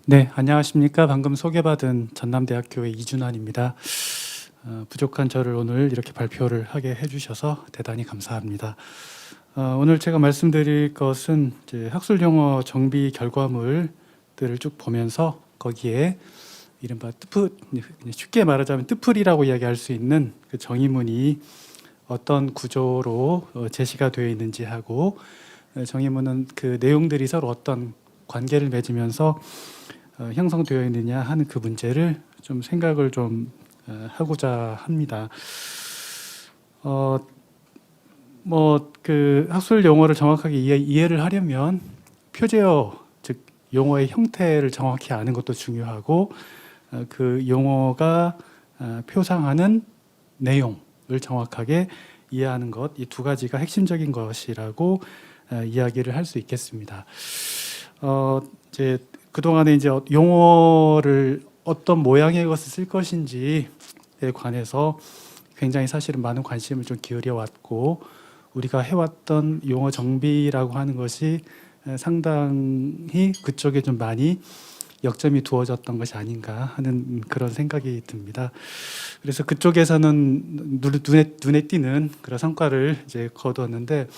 네, 안녕하십니까. 방금 소개받은 전남대학교의 이준환입니다. 부족한 저를 오늘 이렇게 발표를 하게 해주셔서 대단히 감사합니다. 오늘 제가 말씀드릴 것은 이제 학술용어 정비 결과물들을 쭉 보면서 거기에 이른바 쉽게 말하자면 뜻풀이라고 이야기할 수 있는 그 정의문이 어떤 구조로 제시가 되어 있는지 하고, 정의문은 그 내용들이 서로 어떤 관계를 맺으면서 형성되어 있느냐 하는 그 문제를 좀 생각을 좀 하고자 합니다. 그 학술 용어를 정확하게 이해를 하려면 표제어, 즉 용어의 형태를 정확히 아는 것도 중요하고, 그 용어가 표상하는 내용을 정확하게 이해하는 것, 이 두 가지가 핵심적인 것이라고 이야기를 할 수 있겠습니다. 이제 그동안에 이제 용어를 어떤 모양의 것을 쓸 것인지에 관해서 굉장히 사실은 많은 관심을 좀 기울여 왔고, 우리가 해왔던 용어 정비라고 하는 것이 상당히 그쪽에 좀 많이 역점이 두어졌던 것이 아닌가 하는 그런 생각이 듭니다. 그래서 그쪽에서는 눈에 띄는 그런 성과를 이제 거두었는데,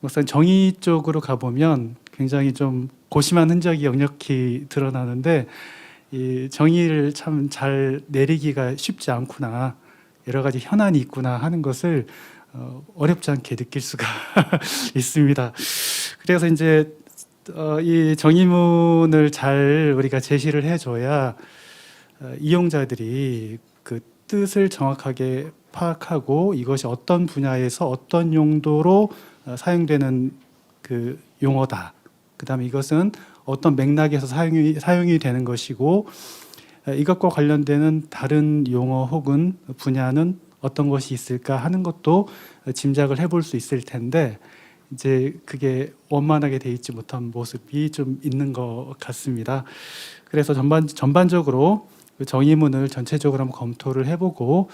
막상 정의 쪽으로 가보면 굉장히 좀 고심한 흔적이 역력히 드러나는데, 이 정의를 참 잘 내리기가 쉽지 않구나, 여러 가지 현안이 있구나 하는 것을 어렵지 않게 느낄 수가 있습니다. 그래서 이제 이 정의문을 잘 우리가 제시를 해줘야 이용자들이 그 뜻을 정확하게 파악하고 이것이 어떤 분야에서 어떤 용도로 사용되는 그 용어다, 그 다음에 이것은 어떤 맥락에서 사용이 되는 것이고, 이것과 관련되는 다른 용어 혹은 분야는 어떤 것이 있을까 하는 것도 짐작을 해볼 수 있을 텐데, 이제 그게 원만하게 돼 있지 못한 모습이 좀 있는 것 같습니다. 그래서 전반적으로 그 정의문을 전체적으로 한번 검토를 해보고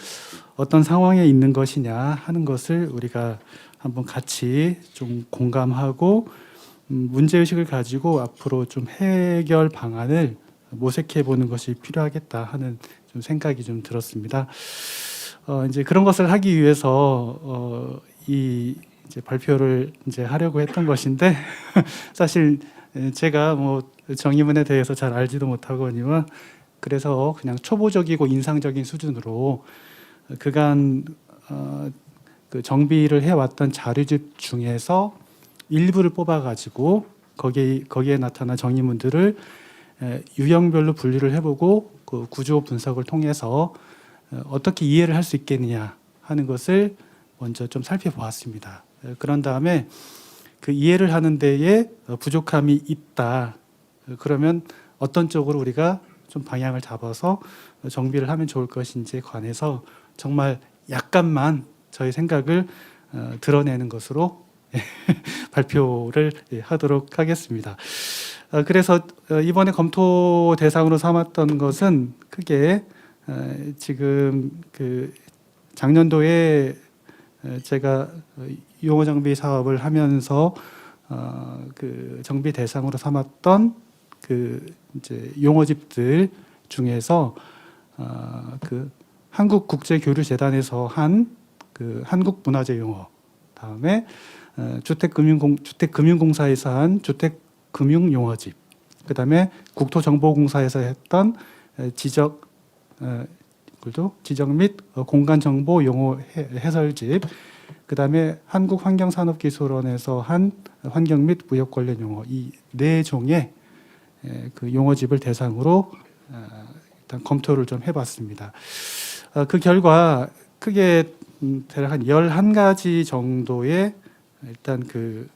어떤 상황에 있는 것이냐 하는 것을 우리가 한번 같이 좀 공감하고 문제의식을 가지고 앞으로 좀 해결 방안을 모색해 보는 것이 필요하겠다 하는 좀 생각이 좀 들었습니다. 이제 그런 것을 하기 위해서 이제 발표를 이제 하려고 했던 것인데 사실 제가 뭐 정의문에 대해서 잘 알지도 못하거니와, 그래서 그냥 초보적이고 인상적인 수준으로 그간 그 정비를 해왔던 자료집 중에서 일부를 뽑아가지고 거기에 나타난 정의문들을 유형별로 분류를 해보고 그 구조 분석을 통해서 어떻게 이해를 할 수 있겠느냐 하는 것을 먼저 좀 살펴보았습니다. 그런 다음에 그 이해를 하는 데에 부족함이 있다, 그러면 어떤 쪽으로 우리가 좀 방향을 잡아서 정비를 하면 좋을 것인지에 관해서 정말 약간만 저의 생각을 드러내는 것으로 발표를 하도록 하겠습니다. 그래서 이번에 검토 대상으로 삼았던 것은 크게 지금 그 작년도에 제가 용어 정비 사업을 하면서 그 정비 대상으로 삼았던 그 이제 용어집들 중에서 그 한국국제교류재단에서 한 그 한국문화재 용어, 다음에 주택금융공사에서 한 주택금융용어집, 그 다음에 국토정보공사에서 했던 지적 및 공간정보 용어 해설집, 그 다음에 한국환경산업기술원에서 한 환경 및 무역 관련 용어, 이 네 종의 그 용어집을 대상으로 일단 검토를 좀 해봤습니다. 그 결과 크게 대략 한 11가지 정도의 일단 그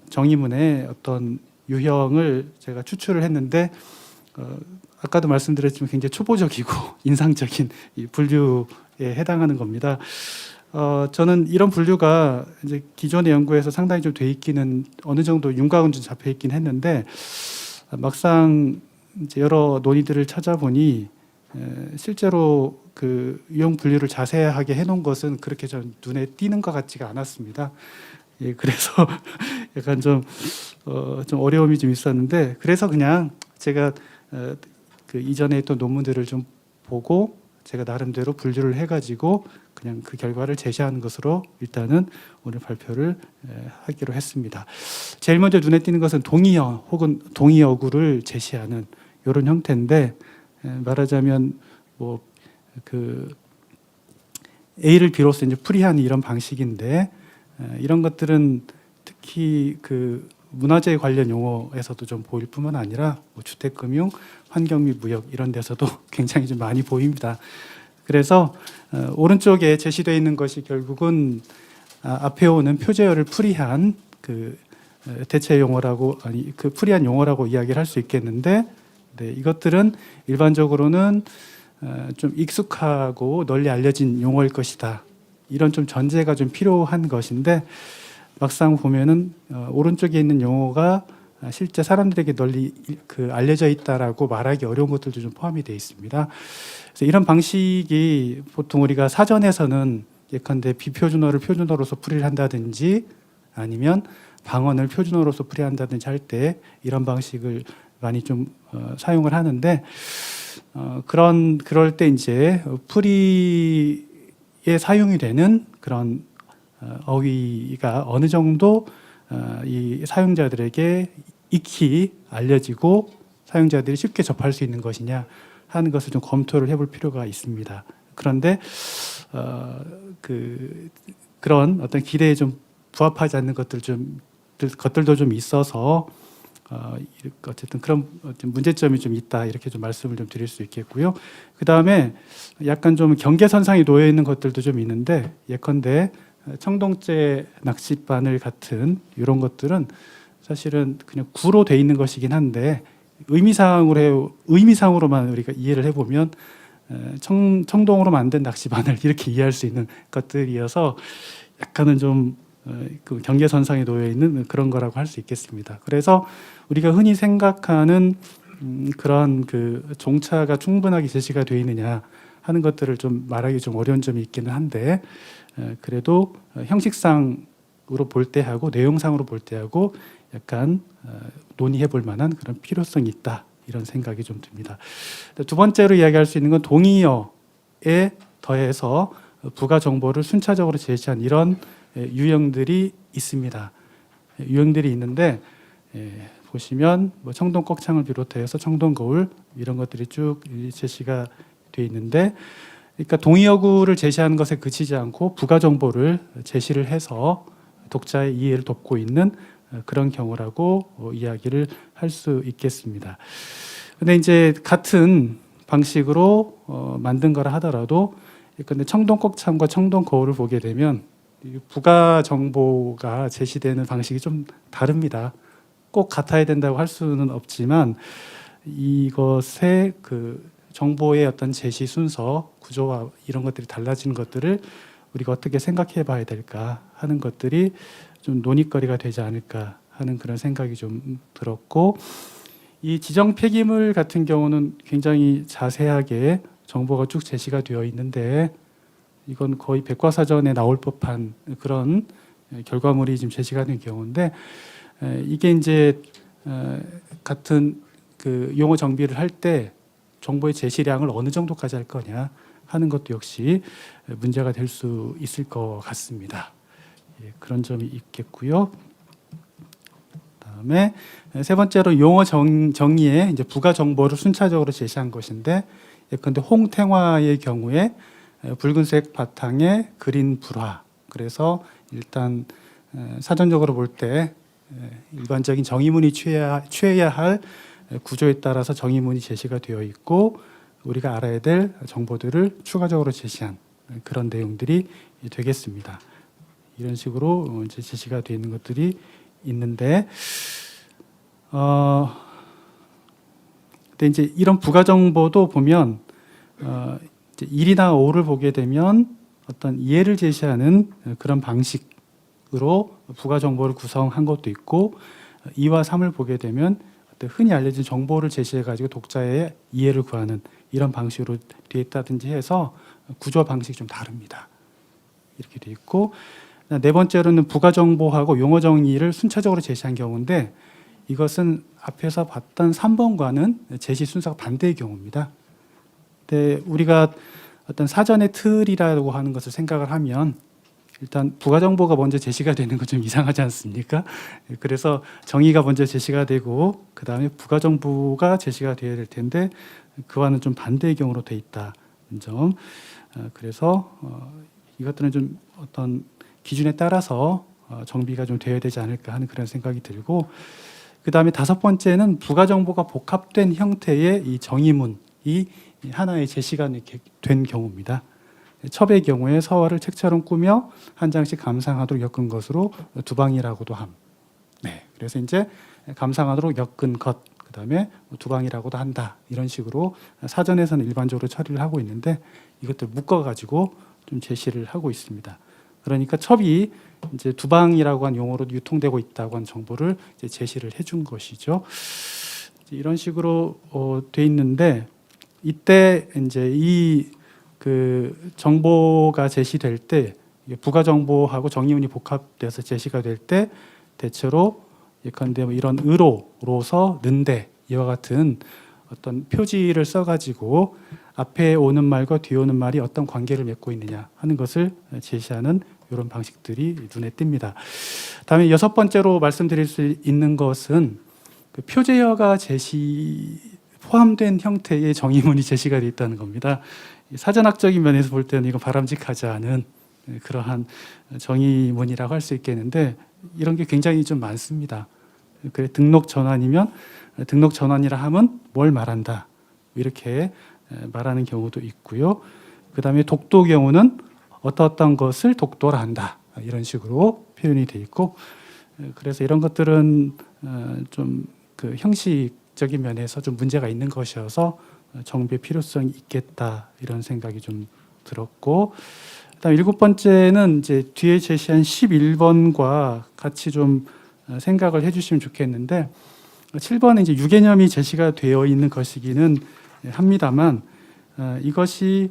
정의문의 어떤 유형을 제가 추출을 했는데, 아까도 말씀드렸지만 굉장히 초보적이고 인상적인 이 분류에 해당하는 겁니다. 저는 이런 분류가 이제 기존의 연구에서 상당히 좀 돼 있기는, 어느 정도 윤곽은 좀 잡혀 있긴 했는데, 막상 이제 여러 논의들을 찾아보니 실제로 그 유형 분류를 자세하게 해놓은 것은 그렇게 좀 눈에 띄는 것 같지가 않았습니다. 그래서 약간 좀 어려움이 좀 있었는데, 그래서 그냥 제가 그 이전에 했던 논문들을 좀 보고 제가 나름대로 분류를 해가지고 그냥 그 결과를 제시하는 것으로 일단은 오늘 발표를 하기로 했습니다. 제일 먼저 눈에 띄는 것은 동의어 혹은 동의어구를 제시하는 이런 형태인데, 말하자면 뭐 그 A를 비로소 이제 풀이하는 이런 방식인데, 이런 것들은 특히 그 문화재 관련 용어에서도 좀 보일 뿐만 아니라 뭐 주택금융, 환경 및 무역 이런 데서도 굉장히 좀 많이 보입니다. 그래서 오른쪽에 제시되어 있는 것이 결국은 앞에 오는 표제어를 풀이한 그 대체 용어라고, 아니 그 풀이한 용어라고 이야기를 할 수 있겠는데, 네, 이것들은 일반적으로는 좀 익숙하고 널리 알려진 용어일 것이다. 이런 좀 전제가 좀 필요한 것인데, 막상 보면은 오른쪽에 있는 용어가 실제 사람들에게 널리 알려져 있다라고 말하기 어려운 것들도 좀 포함이 되어 있습니다. 그래서 이런 방식이 보통 우리가 사전에서는 예컨대 비표준어를 표준어로서 풀이를 한다든지 아니면 방언을 표준어로서 풀이한다든지 할 때 이런 방식을 많이 좀 사용을 하는데, 그럴 때 이제 풀이에 사용이 되는 그런 어휘가 어느 정도 이 사용자들에게 익히 알려지고 사용자들이 쉽게 접할 수 있는 것이냐 하는 것을 좀 검토를 해볼 필요가 있습니다. 그런데 그런 어떤 기대에 좀 부합하지 않는 것들도 좀 있어서 어쨌든 그런 문제점이 좀 있다, 이렇게 좀 말씀을 좀 드릴 수 있겠고요. 그 다음에 약간 좀 경계선상에 놓여 있는 것들도 좀 있는데, 예컨대 청동재 낚싯바늘 같은 이런 것들은 사실은 그냥 구로 돼 있는 것이긴 한데, 의미상으로만 우리가 이해를 해보면 청동으로 만든 낚시바늘 이렇게 이해할 수 있는 것들이어서 약간은 좀 그 경계선상에 놓여 있는 그런 거라고 할 수 있겠습니다. 그래서 우리가 흔히 생각하는 그런 그 종차가 충분하게 제시가 되어 있느냐 하는 것들을 좀 말하기 좀 어려운 점이 있기는 한데, 그래도 형식상으로 볼 때하고 내용상으로 볼 때하고 약간 논의해 볼 만한 그런 필요성이 있다, 이런 생각이 좀 듭니다. 두 번째로 이야기할 수 있는 건 동의어에 더해서 부가 정보를 순차적으로 제시한 이런 유형들이 있습니다. 유형들이 있는데, 보시면 뭐 청동 꼭창을 비롯해서 청동 거울 이런 것들이 쭉 제시가 되어 있는데, 그러니까 동의어구를 제시하는 것에 그치지 않고 부가 정보를 제시를 해서 독자의 이해를 돕고 있는 그런 경우라고 이야기를 할 수 있겠습니다. 근데 이제 같은 방식으로 만든 거라 하더라도, 근데 청동 꼭창과 청동 거울을 보게 되면 부가 정보가 제시되는 방식이 좀 다릅니다. 꼭 같아야 된다고 할 수는 없지만, 이것의 그 정보의 어떤 제시 순서, 구조와 이런 것들이 달라진 것들을 우리가 어떻게 생각해 봐야 될까 하는 것들이 좀 논의거리가 되지 않을까 하는 그런 생각이 좀 들었고, 이 지정 폐기물 같은 경우는 굉장히 자세하게 정보가 쭉 제시가 되어 있는데, 이건 거의 백과사전에 나올 법한 그런 결과물이 지금 제시가 된 경우인데, 이게 이제 같은 그 용어 정비를 할 때 정보의 제시량을 어느 정도까지 할 거냐 하는 것도 역시 문제가 될 수 있을 것 같습니다. 그런 점이 있겠고요. 다음에 세 번째로 용어 정의에 이제 부가 정보를 순차적으로 제시한 것인데, 예컨대 홍탱화의 경우에 붉은색 바탕에 그린 불화. 그래서 일단 사전적으로 볼 때 일반적인 정의문이 취해야 할 구조에 따라서 정의문이 제시가 되어 있고, 우리가 알아야 될 정보들을 추가적으로 제시한 그런 내용들이 되겠습니다. 이런 식으로 이제 제시가 되어 있는 것들이 있는데, 근데 이제 이런 부가 정보도 보면 이제 1이나 5를 보게 되면 어떤 이해를 제시하는 그런 방식으로 부가 정보를 구성한 것도 있고, 2와 3을 보게 되면 흔히 알려진 정보를 제시해 가지고 독자의 이해를 구하는 이런 방식으로 되어 있다든지 해서 구조 방식이 좀 다릅니다. 이렇게 되어 있고, 네 번째로는 부가 정보하고 용어 정의를 순차적으로 제시한 경우인데, 이것은 앞에서 봤던 3번과는 제시 순서가 반대의 경우입니다. 근데 우리가 어떤 사전의 틀이라고 하는 것을 생각을 하면 일단 부가 정보가 먼저 제시가 되는 건 좀 이상하지 않습니까? 그래서 정의가 먼저 제시가 되고 그 다음에 부가 정보가 제시가 되어야 될 텐데 그와는 좀 반대의 경우로 돼 있다는 점. 그래서 이것들은 좀 어떤 기준에 따라서 정비가 좀 되어야 되지 않을까 하는 그런 생각이 들고, 그 다음에 5번째는 부가 정보가 복합된 형태의 이 정의문이 하나의 제시가 된 경우입니다. 첩의 경우에 서화를 책처럼 꾸며 한 장씩 감상하도록 엮은 것으로 두방이라고도 함. 네, 그래서 이제 감상하도록 엮은 것, 그 다음에 두방이라고도 한다. 이런 식으로 사전에서는 일반적으로 처리를 하고 있는데 이것들 묶어가지고 좀 제시를 하고 있습니다. 그러니까 첩이 이제 두방이라고 한 용어로 유통되고 있다고 한 정보를 이제 제시를 해준 것이죠. 이런 식으로 돼 있는데 이때 이제 이 그 정보가 제시될 때 부가 정보하고 정의문이 복합돼서 제시가 될 때 대체로 예컨대 이런 의로로서 는데 이와 같은 어떤 표지를 써가지고 앞에 오는 말과 뒤에 오는 말이 어떤 관계를 맺고 있느냐 하는 것을 제시하는 이런 방식들이 눈에 띕니다. 다음에 6번째로 말씀드릴 수 있는 것은 그 표제어가 포함된 형태의 정의문이 제시가 되어 있다는 겁니다. 사전학적인 면에서 볼 때는 이건 바람직하지 않은 그러한 정의문이라고 할 수 있겠는데 이런 게 굉장히 좀 많습니다. 그래, 등록 전환이면 등록 전환이라 함은 뭘 말한다 이렇게 말하는 경우도 있고요. 그 다음에 독도 경우는 어떤 것을 독도라 한다 이런 식으로 표현이 되어 있고, 그래서 이런 것들은 좀 그 형식적인 면에서 좀 문제가 있는 것이어서 정비의 필요성이 있겠다 이런 생각이 좀 들었고, 그다음 7번째는 이제 뒤에 제시한 11번과 같이 좀 생각을 해주시면 좋겠는데 7번은 이제 유개념이 제시가 되어 있는 것이기는 합니다만 이것이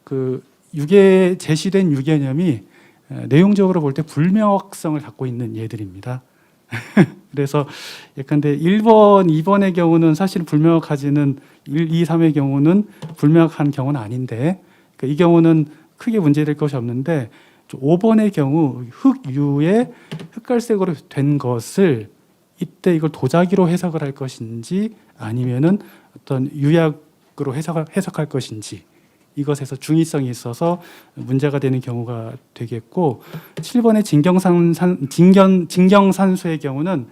그 제시된 유개념이 내용적으로 볼 때 불명확성을 갖고 있는 예들입니다. 그래서 예컨대 1번, 2번의 경우는 사실 불명확하지는 1, 2, 3의 경우는 불명확한 경우는 아닌데 그러니까 이 경우는 크게 문제될 것이 없는데 5번의 경우 흑유에 흑갈색으로 된 것을 이때 이걸 도자기로 해석을 할 것인지 아니면은 어떤 유약으로 해석할 것인지 이것에서 중의성이 있어서 문제가 되는 경우가 되겠고, 7번의 진경산수의 경우는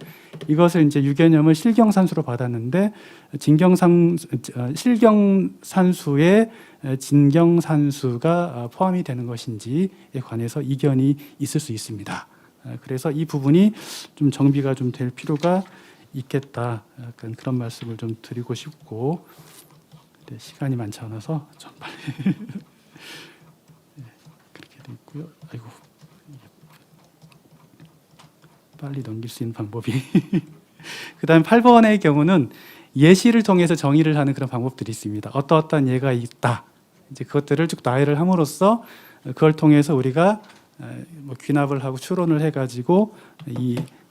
이것을 이제 유개념을 실경산수로 받았는데 실경산수에 진경산수가 포함이 되는 것인지에 관해서 이견이 있을 수 있습니다. 그래서 이 부분이 좀 정비가 좀 될 필요가 있겠다. 약간 그런 말씀을 좀 드리고 싶고, 시간이 많지 않아서 좀 빨리 네, 그렇게 돼 있고요. 아이고 빨리 넘길 수 있는 방법이 그다음 8번의 경우는 예시를 통해서 정의를 하는 그런 방법들이 있습니다. 어떠한 예가 있다. 이제 그것들을 쭉 나열을 함으로써 그걸 통해서 우리가 뭐 귀납을 하고 추론을 해가지고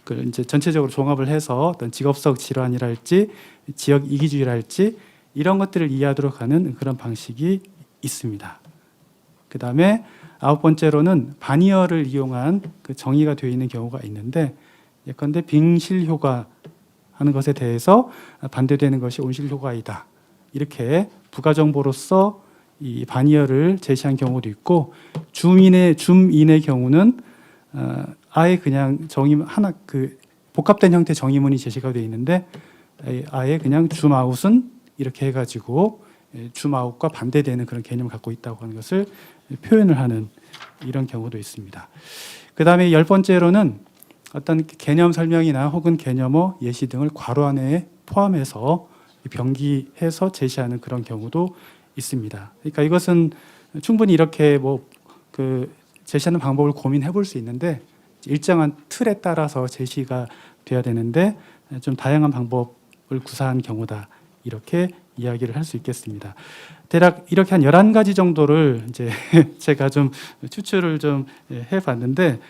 그걸 이제 전체적으로 종합을 해서 어떤 직업적 질환이랄지 지역 이기주의랄지 이런 것들을 이해하도록 하는 그런 방식이 있습니다. 그 다음에 9번째로는 반의어를 이용한 그 정의가 되어 있는 경우가 있는데 예컨대 빙실효과 하는 것에 대해서 반대되는 것이 온실효과이다. 이렇게 부가정보로서 이 반의어를 제시한 경우도 있고, 줌인의 경우는 아예 그냥 그 복합된 형태 정의문이 제시가 되어 있는데 아예 그냥 줌아웃은 이렇게 해가지고 줌아웃과 반대되는 그런 개념을 갖고 있다고 하는 것을 표현을 하는 이런 경우도 있습니다. 그 다음에 10번째로는 어떤 개념 설명이나 혹은 개념어, 예시 등을 괄호 안에 포함해서 병기해서 제시하는 그런 경우도 있습니다. 그러니까 이것은 충분히 이렇게 그 제시하는 방법을 고민해 볼 수 있는데 일정한 틀에 따라서 제시가 돼야 되는데 좀 다양한 방법을 구사한 경우다. 이렇게 이야기를 할 수 있겠습니다. 대략 이렇게 한 11가지 정도를 이제 제가 좀 추출을 좀 해봤는데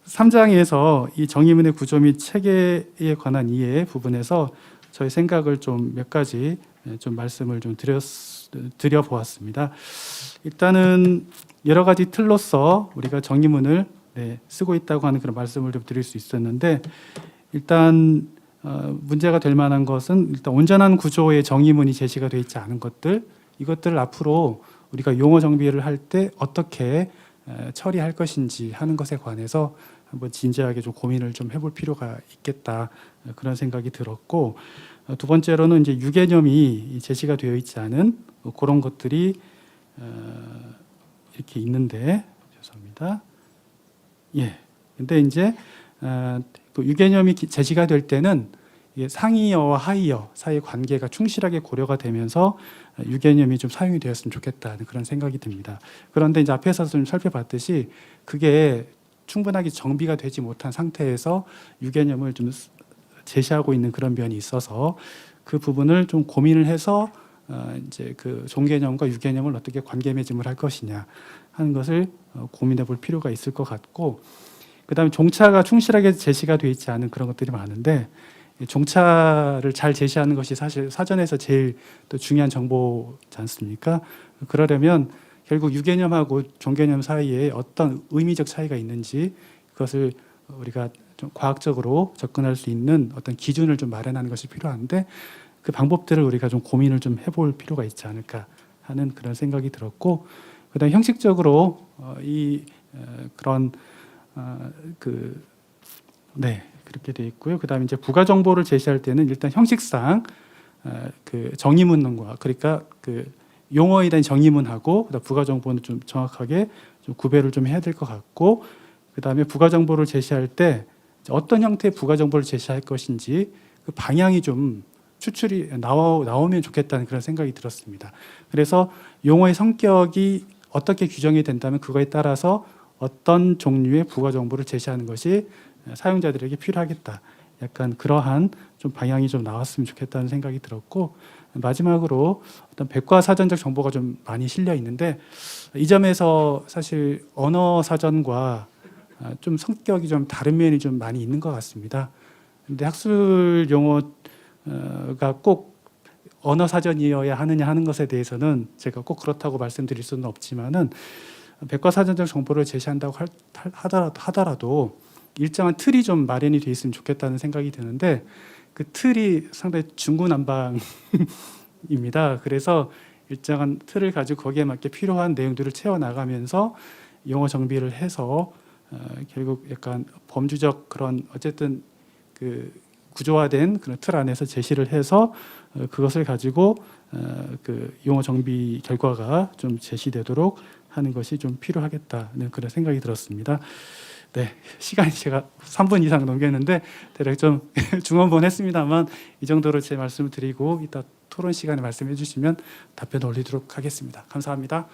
3장에서 이 정의문의 구조 및 체계에 관한 이해 부분에서 저희 생각을 좀 몇 가지 좀 말씀을 좀 드려 보았습니다. 일단은 여러 가지 틀로서 우리가 정의문을 쓰고 있다고 하는 그런 말씀을 좀 드릴 수 있었는데, 일단 문제가 될 만한 것은 일단 온전한 구조의 정의문이 제시가 되어 있지 않은 것들, 이것들을 앞으로 우리가 용어 정비를 할 때 어떻게 처리할 것인지 하는 것에 관해서 한번 진지하게 좀 고민을 좀 해볼 필요가 있겠다, 그런 생각이 들었고, 두 번째로는 이제 유개념이 제시가 되어 있지 않은 그런 것들이 이렇게 있는데, 죄송합니다. 근데 이제 그 유개념이 제시가 될 때는 이게 상이어와 하이어 사이의 관계가 충실하게 고려가 되면서 유개념이 좀 사용이 되었으면 좋겠다는 그런 생각이 듭니다. 그런데 이제 앞에서 좀 살펴봤듯이 그게 충분하게 정비가 되지 못한 상태에서 유개념을 좀 제시하고 있는 그런 면이 있어서 그 부분을 좀 고민을 해서 이제 그 종개념과 유개념을 어떻게 관계 맺음을 할 것이냐 하는 것을 고민해 볼 필요가 있을 것 같고, 그다음에 종차가 충실하게 제시가 되어 있지 않은 그런 것들이 많은데, 종차를 잘 제시하는 것이 사실 사전에서 제일 또 중요한 정보지 않습니까? 그러려면 결국 유개념하고 종개념 사이에 어떤 의미적 차이가 있는지 그것을 우리가 좀 과학적으로 접근할 수 있는 어떤 기준을 좀 마련하는 것이 필요한데, 그 방법들을 우리가 좀 고민을 좀 해볼 필요가 있지 않을까 하는 그런 생각이 들었고, 그다음 형식적으로 그런 그렇게 돼 있고요. 그다음에 이제 부가 정보를 제시할 때는 일단 형식상 그 정의문과, 그러니까 그 용어에 대한 정의문하고 그다음 부가 정보는 좀 정확하게 좀 구별을 좀 해야 될 것 같고, 그다음에 부가 정보를 제시할 때 어떤 형태의 부가 정보를 제시할 것인지 그 방향이 좀 추출이 나오면 좋겠다는 그런 생각이 들었습니다. 그래서 용어의 성격이 어떻게 규정이 된다면 그거에 따라서 어떤 종류의 부가 정보를 제시하는 것이 사용자들에게 필요하겠다, 약간 그러한 좀 방향이 좀 나왔으면 좋겠다는 생각이 들었고, 마지막으로 어떤 백과사전적 정보가 좀 많이 실려 있는데, 이 점에서 사실 언어 사전과 좀 성격이 좀 다른 면이 좀 많이 있는 것 같습니다. 근데 학술 용어가 꼭 언어 사전이어야 하느냐 하는 것에 대해서는 제가 꼭 그렇다고 말씀드릴 수는 없지만은, 백과사전적 정보를 제시한다고 하더라도 일정한 틀이 좀 마련이 되어 있으면 좋겠다는 생각이 드는데, 그 틀이 상당히 중구난방입니다. 그래서 일정한 틀을 가지고 거기에 맞게 필요한 내용들을 채워나가면서 용어 정비를 해서 결국 약간 범주적 그런 어쨌든 그 구조화된 그런 틀 안에서 제시를 해서 그것을 가지고 그 용어 정비 결과가 좀 제시되도록 하는 것이 좀 필요하겠다는 그런 생각이 들었습니다. 시간이 제가 3분 이상 넘겼는데 대략 좀 중언부언했습니다만 이 정도로 제 말씀을 드리고 이따 토론 시간에 말씀해 주시면 답변 올리도록 하겠습니다. 감사합니다.